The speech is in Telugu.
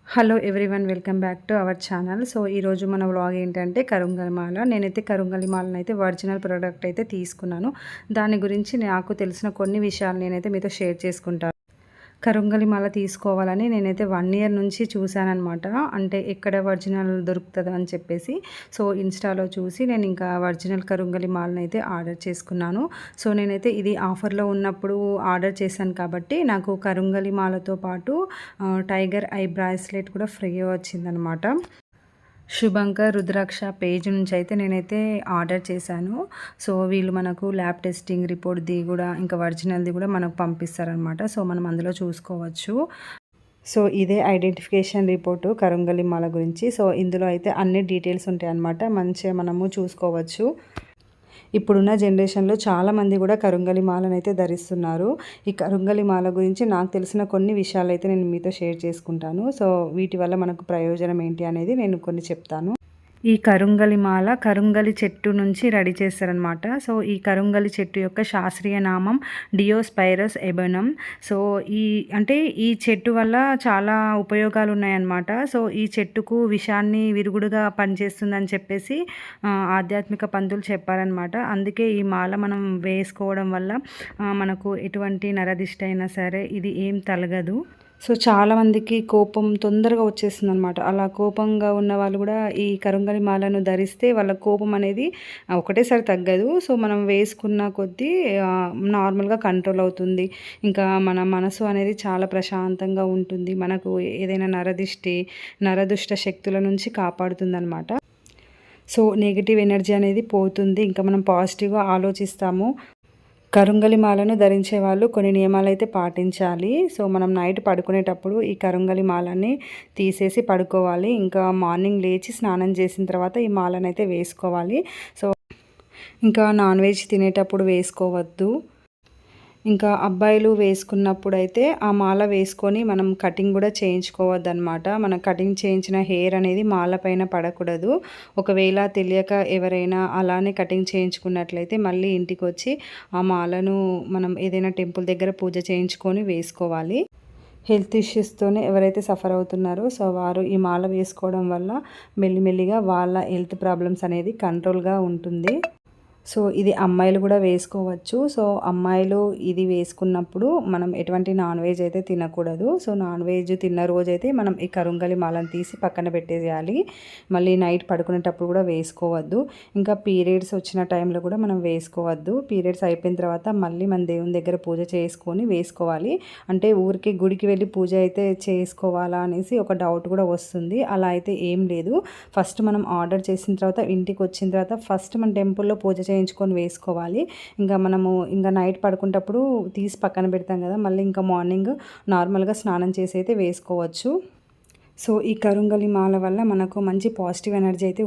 Hello everyone, welcome back to our channel. So ఈరోజు మన వ్లాగ్ ఏంటంటే కరుంగలి మాల. నేనైతే కరుంగలి మాలను అయితే ఒరిజినల్ ప్రోడక్ట్ అయితే తీసుకున్నాను. దాని గురించి నాకు తెలిసిన కొన్ని విషయాలు నేనైతే మీతో షేర్ చేసుకుంటాను. కరుంగలి మాల తీసుకోవాలని నేనైతే 1 ఇయర్ నుంచి చూశాననమాట. అంటే ఎక్కడ ఒరిజినల్ దొరుకుతుందో అని చెప్పేసి. సో ఇన్స్టాలో చూసి నేను ఇంకా ఒరిజినల్ కరుంగలి మాలను అయితే ఆర్డర్ చేసుకున్నాను. సో నేనైతే ఇది ఆఫర్లో ఉన్నప్పుడు ఆర్డర్ చేశాను కాబట్టి నాకు కరుంగలి మాలతో పాటు టైగర్ ఐ బ్రాస్లెట్ కూడా ఫ్రీగా వచ్చిందనమాట. శుభంకర్ రుద్రాక్ష పేజ్ నుంచి అయితే నేనైతే ఆర్డర్ చేశాను. సో వీళ్ళు మనకు ల్యాబ్ టెస్టింగ్ రిపోర్ట్ది కూడా ఇంకా ఒరిజినల్ది కూడా మనకు పంపిస్తారనమాట. సో మనం అందులో చూసుకోవచ్చు. సో ఇదే ఐడెంటిఫికేషన్ రిపోర్టు కరుంగలి మాల గురించి. సో ఇందులో అయితే అన్ని డీటెయిల్స్ ఉంటాయన్నమాట. మంచిగా మనము చూసుకోవచ్చు. ఇప్పుడున్న జనరేషన్లో చాలామంది కూడా కరుంగలి మాలనైతే ధరిస్తున్నారు. ఈ కరుంగలి మాల గురించి నాకు తెలిసిన కొన్ని విషయాలైతే నేను మీతో షేర్ చేసుకుంటాను. సో వీటి వల్ల మనకు ప్రయోజనం ఏంటి అనేది నేను కొన్ని చెప్తాను. ఈ కరుంగలి మాల కరుంగలి చెట్టు నుంచి రెడీ చేస్తారనమాట. సో ఈ కరుంగలి చెట్టు యొక్క శాస్త్రీయ నామం డియోస్పైరస్ ఎబెనమ్. సో ఈ చెట్టు వల్ల చాలా ఉపయోగాలు ఉన్నాయన్నమాట. సో ఈ చెట్టుకు విషాన్ని విరుగుడుగా పనిచేస్తుందని చెప్పేసి ఆధ్యాత్మిక పంతులు చెప్పారనమాట. అందుకే ఈ మాల మనం వేసుకోవడం వల్ల మనకు ఎటువంటి నరదిష్టి అయినా సరే ఇది ఏం తలగదు. సో చాలామందికి కోపం తొందరగా వచ్చేస్తుందనమాట. అలా కోపంగా ఉన్న వాళ్ళు కూడా ఈ కరుంగలి మాలను ధరిస్తే వాళ్ళ కోపం అనేది ఒకటేసారి తగ్గదు. సో మనం వేసుకున్న కొద్దీ నార్మల్గా కంట్రోల్ అవుతుంది. ఇంకా మన మనసు అనేది చాలా ప్రశాంతంగా ఉంటుంది. మనకు ఏదైనా నరదుష్ట శక్తుల నుంచి కాపాడుతుందనమాట. సో నెగిటివ్ ఎనర్జీ అనేది పోతుంది. ఇంకా మనం పాజిటివ్గా ఆలోచిస్తాము. కరుంగలి మాలను ధరించే వాళ్ళు కొన్ని నియమాలు అయితే పాటించాలి. సో మనం నైట్ పడుకునేటప్పుడు ఈ కరుంగలి మాలని తీసేసి పడుకోవాలి. ఇంకా మార్నింగ్ లేచి స్నానం చేసిన తర్వాత ఈ మాలను అయితే వేసుకోవాలి. సో ఇంకా నాన్ వెజ్ తినేటప్పుడు వేసుకోవద్దు. ఇంకా అబ్బాయిలు వేసుకున్నప్పుడైతే ఆ మాల వేసుకొని మనం కటింగ్ కూడా చేయించుకోవద్దనమాట. మనం కటింగ్ చేయించిన హెయిర్ అనేది మాల పైన పడకూడదు. ఒకవేళ తెలియక ఎవరైనా అలానే కటింగ్ చేయించుకున్నట్లయితే మళ్ళీ ఇంటికి వచ్చి ఆ మాలను మనం ఏదైనా టెంపుల్ దగ్గర పూజ చేయించుకొని వేసుకోవాలి. హెల్త్ ఇష్యూస్తోనే ఎవరైతే సఫర్ అవుతున్నారో సో వారు ఈ మాల వేసుకోవడం వల్ల మెల్లిమెల్లిగా వాళ్ళ హెల్త్ ప్రాబ్లమ్స్ అనేది కంట్రోల్గా ఉంటుంది. సో ఇది అమ్మాయిలు కూడా వేసుకోవచ్చు. సో అమ్మాయిలు ఇది వేసుకున్నప్పుడు మనం ఎటువంటి నాన్ వెజ్ అయితే తినకూడదు. సో నాన్ వెజ్ తిన్న రోజైతే మనం ఈ కరుంగలి మాలను తీసి పక్కన పెట్టేయాలి. మళ్ళీ నైట్ పడుకునేటప్పుడు కూడా వేసుకోవద్దు. ఇంకా పీరియడ్స్ వచ్చిన టైంలో కూడా మనం వేసుకోవద్దు. పీరియడ్స్ అయిపోయిన తర్వాత మళ్ళీ మన దేవుని దగ్గర పూజ చేసుకొని వేసుకోవాలి. అంటే ఊరికి గుడికి వెళ్ళి పూజ అయితే చేసుకోవాలా అనేసి ఒక డౌట్ కూడా వస్తుంది. అలా అయితే ఏం లేదు. ఫస్ట్ మనం ఆర్డర్ చేసిన తర్వాత ఇంటికి వచ్చిన తర్వాత ఫస్ట్ మన టెంపుల్లో పూజ చేయించుకొని వేసుకోవాలి. ఇంకా మనము ఇంకా నైట్ పడుకునేటప్పుడు తీసి పక్కన పెడతాం కదా, మళ్ళీ ఇంకా మార్నింగ్ నార్మల్గా స్నానం చేసి అయితే వేసుకోవచ్చు. సో ఈ కరుంగలి మాల వల్ల మనకు మంచి పాజిటివ్ ఎనర్జీ అయితే